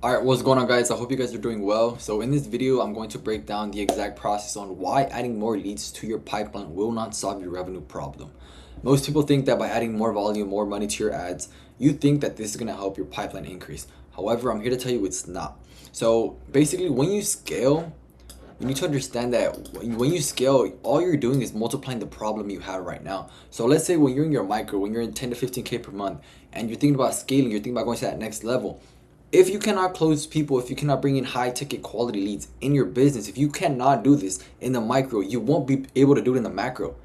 Alright, what's going on, guys? I hope you guys are doing well. So in this video, I'm going to break down the exact process on why adding more leads to your pipeline will not solve your revenue problem. Most people think that by adding more volume, more money to your ads, you think that this is going to help your pipeline increase. However, I'm here to tell you it's not. So basically, when you scale, you need to understand that when you scale, all you're doing is multiplying the problem you have right now. So let's say when you're in your micro, when you're in 10 to 15K per month, and you're thinking about scaling, you're thinking about going to that next level. If you cannot close people, if you cannot bring in high ticket quality leads in your business, if you cannot do this in the micro, you won't be able to do it in the macro.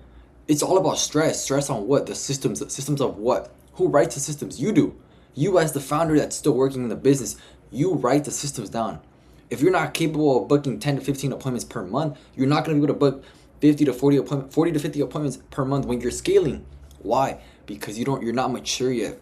It's all about stress. Stress on what? The systems. Systems of what? Who writes the systems? You do. You, as the founder that's still working in the business, you write the systems down. If you're not capable of booking 10 to 15 appointments per month, you're not going to be able to book 40 to 50 appointments per month when you're scaling. Why? Because you're not mature yet.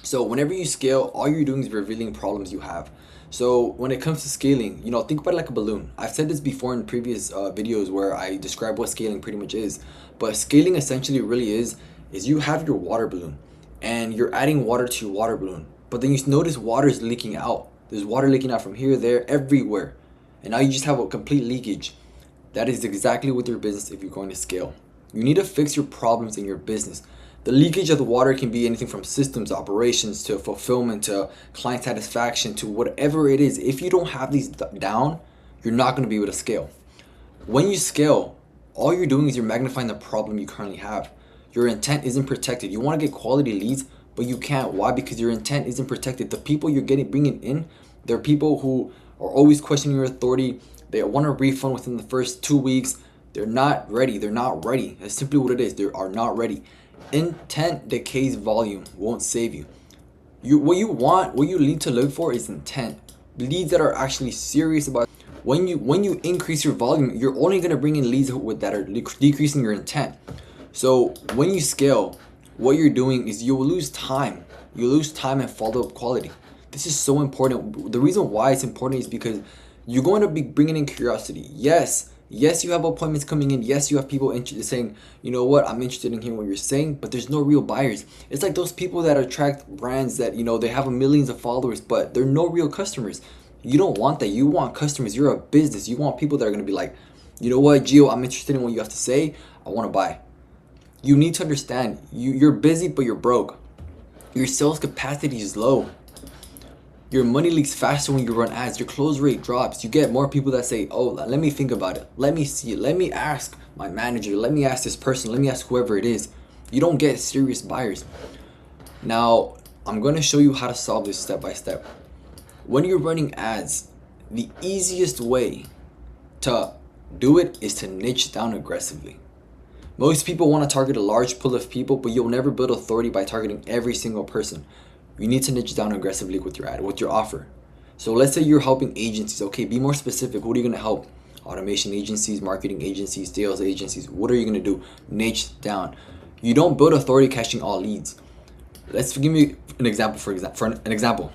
So whenever you scale, all you're doing is revealing problems you have. So when it comes to scaling, think about it like a balloon. I've said this before in previous videos where I describe what scaling pretty much is. But scaling essentially really is you have your water balloon and you're adding water to your water balloon. But then you notice water is leaking out. There's water leaking out from here, there, everywhere. And now you just have a complete leakage. That is exactly with your business if you're going to scale. You need to fix your problems in your business. The leakage of the water can be anything from systems, operations, to fulfillment, to client satisfaction, to whatever it is. If you don't have these down, you're not going to be able to scale. When you scale, all you're doing is you're magnifying the problem you currently have. Your intent isn't protected. You want to get quality leads, but you can't. Why? Because your intent isn't protected. The people you're bringing in, they're people who are always questioning your authority. They want a refund within the first 2 weeks. They're not ready. They're not ready. That's simply what it is. They are not ready. Intent decays volume, won't save you. What you need to look for is intent. Leads that are actually serious about. When you increase your volume, you're only gonna bring in leads that are decreasing your intent. So when you scale, what you're doing is you will lose time. You lose time and follow-up quality. This is so important. The reason why it's important is because you're going to be bringing in curiosity. Yes, you have appointments coming in. Yes, you have people saying, you know what, I'm interested in hearing what you're saying, but there's no real buyers. It's like those people that attract brands that, they have millions of followers, but they're no real customers. You don't want that. You want customers. You're a business. You want people that are going to be like, you know what, Gio, I'm interested in what you have to say. I want to buy. You need to understand, you're busy, but you're broke. Your sales capacity is low. Your money leaks faster when you run ads. Your close rate drops. You get more people that say, oh, let me think about it. Let me see it. Let me ask my manager. Let me ask this person. Let me ask whoever it is. You don't get serious buyers. Now, I'm going to show you how to solve this step by step. When you're running ads, the easiest way to do it is to niche down aggressively. Most people want to target a large pool of people, but you'll never build authority by targeting every single person. You need to niche down aggressively with your ad, with your offer. So let's say you're helping agencies. Okay, be more specific. What are you going to help? Automation agencies, marketing agencies, sales agencies. What are you going to do? Niche down. You don't build authority catching all leads. Let's give me an example. For an example,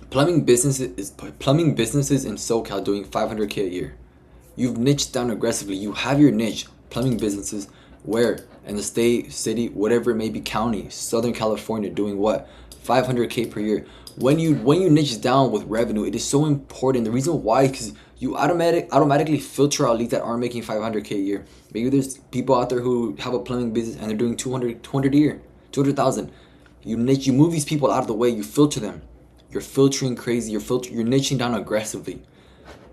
plumbing businesses in SoCal doing 500K a year. You've niched down aggressively. You have your niche. Plumbing businesses where in the state, city, whatever it may be, county, Southern California, doing what? 500K per year. When you niche down with revenue, it is so important. The reason why is because you automatically filter out leads that aren't making 500K a year. Maybe there's people out there who have a plumbing business and they're doing 200 a year, 200,000. You move these people out of the way. You filter them. You're filtering crazy. You're niching down aggressively.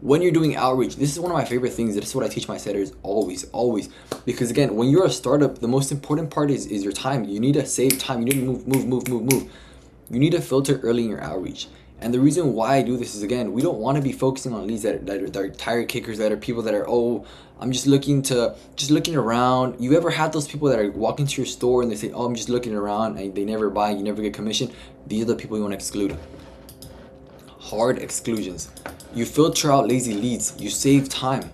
When you're doing outreach, this is one of my favorite things. This is what I teach my setters always. Because again, when you're a startup, the most important part is your time. You need to save time. You need to move. You need to filter early in your outreach. And the reason why I do this is, again, we don't want to be focusing on leads that are tire kickers, that are people that are, oh, I'm just looking around. You ever had those people that are walking to your store and they say, oh, I'm just looking around, and they never buy, you never get commission? These are the people you want to exclude. Hard exclusions. You filter out lazy leads. You save time.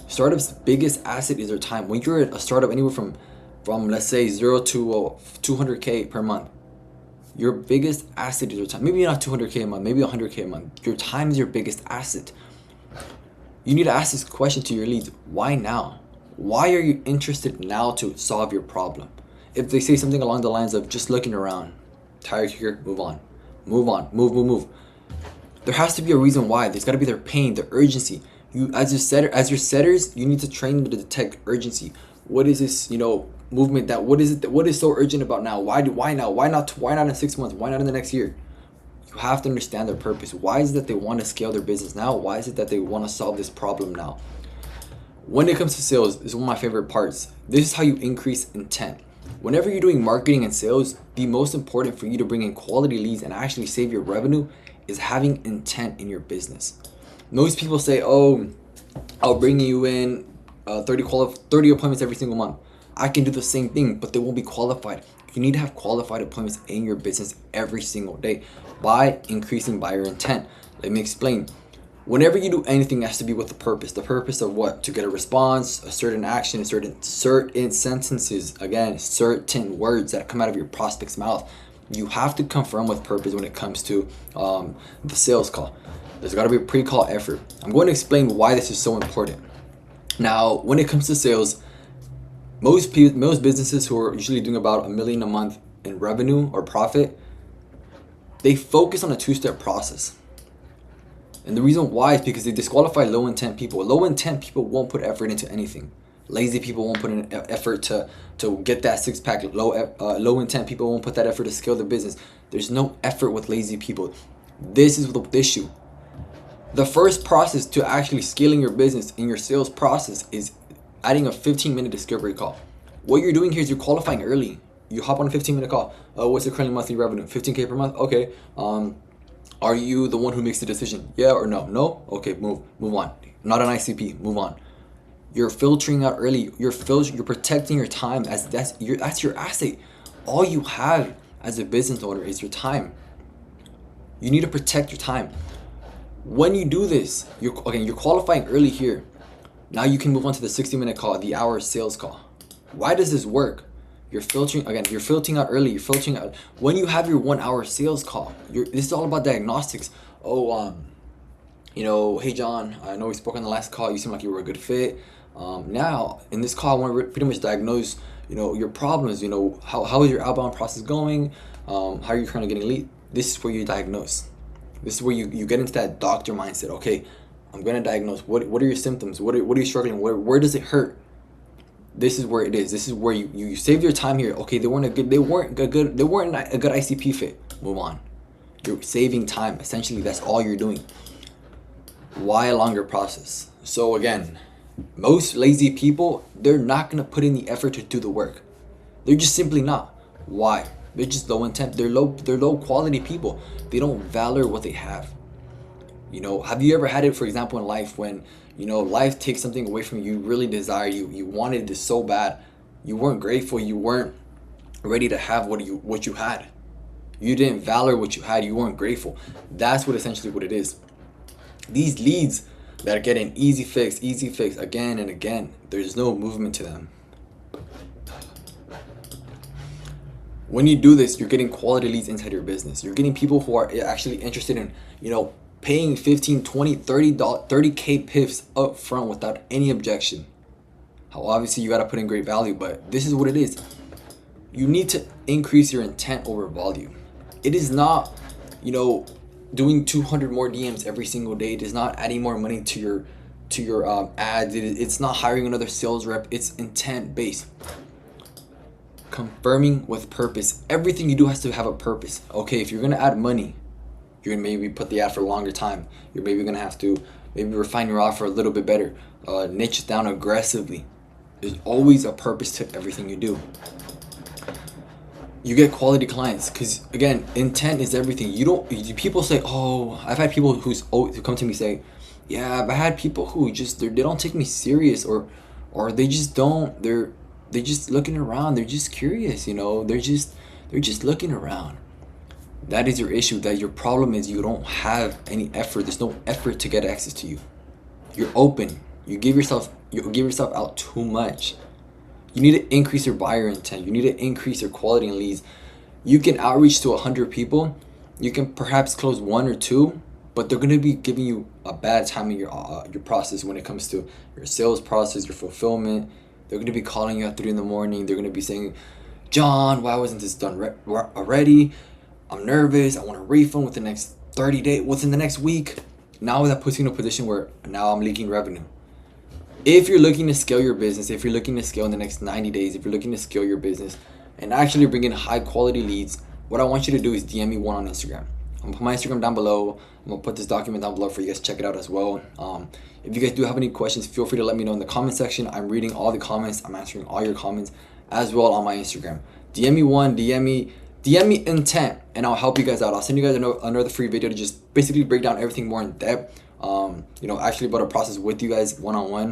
Startups' biggest asset is their time. When you're a startup, anywhere from let's say 0 to 200K per month, your biggest asset is your time. Maybe not 200K a month, maybe 100K a month. Your time is your biggest asset. You need to ask this question to your leads. Why now? Why are you interested now to solve your problem? If they say something along the lines of just looking around, tired here, move on. Move. There has to be a reason why. There's got to be their pain, their urgency. You, as your setters, you need to train them to detect urgency. What is this, movement that? What is it? What is so urgent about now? Why now? Why not in 6 months? Why not in the next year? You have to understand their purpose. Why is it that they want to scale their business now? Why is it that they want to solve this problem now? When it comes to sales, this is one of my favorite parts. This is how you increase intent. Whenever you're doing marketing and sales, the most important for you to bring in quality leads and actually save your revenue is having intent in your business. Most people say, oh, I'll bring you in 30 appointments every single month. I can do the same thing, but they won't be qualified. You need to have qualified appointments in your business every single day by increasing buyer intent. Let me explain. Whenever you do anything, it has to be with a purpose. The purpose of what? To get a response, a certain action, certain sentences, again, certain words that come out of your prospect's mouth. You have to confirm with purpose when it comes to the sales call. There's got to be a pre-call effort. I'm going to explain why this is so important. Now, when it comes to sales, most businesses who are usually doing about $1 million a month in revenue or profit, they focus on a two-step process. And the reason why is because they disqualify low intent people. Low intent people won't put effort into anything. Lazy people won't put in effort to get that six pack. Low intent people won't put that effort to scale their business. There's no effort with lazy people. This is the issue. The first process to actually scaling your business in your sales process is adding a 15-minute discovery call. What you're doing here is you're qualifying early. You hop on a 15-minute call. What's your current monthly revenue? 15K per month? Okay. Are you the one who makes the decision? Yeah or no? No? Okay, move on. Not an ICP, move on. You're filtering out early. You're protecting your time as that's your asset. All you have as a business owner is your time. You need to protect your time. When you do this, you're qualifying early here. Now you can move on to the 60-minute call, the hour sales call. Why does this work? You're filtering out early. You're filtering out when you have your 1 hour sales call. This is all about diagnostics. Hey John, I know we spoke on the last call. You seem like you were a good fit. Now in this call, I want to pretty much diagnose, your problems. How is your outbound process going? How are you currently getting lead? This is where you diagnose. This is where you get into that doctor mindset. Okay, I'm gonna diagnose. What are your symptoms? What are you struggling? Where does it hurt? This is where it is. This is where you save your time here. Okay, they weren't a good ICP fit. Move on. You're saving time. Essentially, that's all you're doing. Why a longer process? So again, most lazy people, they're not gonna put in the effort to do the work. They're just simply not. Why? They're just low intent. They're low quality people. They don't value what they have. Have you ever had it, for example, in life when life takes something away from you really desire, you wanted this so bad, you weren't grateful, you weren't ready to have what you had. You didn't value what you had, you weren't grateful. That's essentially what it is. These leads that are getting easy fix again and again, there's no movement to them. When you do this, you're getting quality leads inside your business. You're getting people who are actually interested in, paying 15, 20, 30K piffs up front without any objection. How obviously you got to put in great value, but this is what it is. You need to increase your intent over volume. It is not, doing 200 more DMs every single day. It is not adding more money to your ads. It's not hiring another sales rep. It's intent based. Confirming with purpose. Everything you do has to have a purpose. Okay, if you're going to add money, you're going to maybe put the ad for a longer time. You're maybe going to have to refine your offer a little bit better. Niche it down aggressively. There's always a purpose to everything you do. You get quality clients because, again, intent is everything. People say, I've had people who come to me say, yeah, I've had people who they don't take me serious or they just don't. They're just looking around. They're just curious, They're just looking around. That is your issue. That your problem is you don't have any effort. There's no effort to get access to you. You're open. You give yourself out too much. You need to increase your buyer intent. You need to increase your quality in leads. You can outreach to 100 people. You can perhaps close 1 or 2, but they're going to be giving you a bad time in your process when it comes to your sales process, your fulfillment. They're going to be calling you at 3 in the morning. They're going to be saying, John, why wasn't this done already? I'm nervous. I want a refund within the next 30 days, within the next week. Now that puts you in a position where now I'm leaking revenue. If you're looking to scale your business, if you're looking to scale in the next 90 days, if you're looking to scale your business and actually bring in high quality leads, what I want you to do is DM me Wont on Instagram. I'm gonna put my Instagram down below. I'm gonna put this document down below for you guys to check it out as well. If you guys do have any questions, feel free to let me know in the comment section. I'm reading all the comments. I'm answering all your comments as well on my Instagram. DM me Wont, DM me intent, and I'll help you guys out. I'll send you guys another free video to just basically break down everything more in depth. Actually about a process with you guys one-on-one.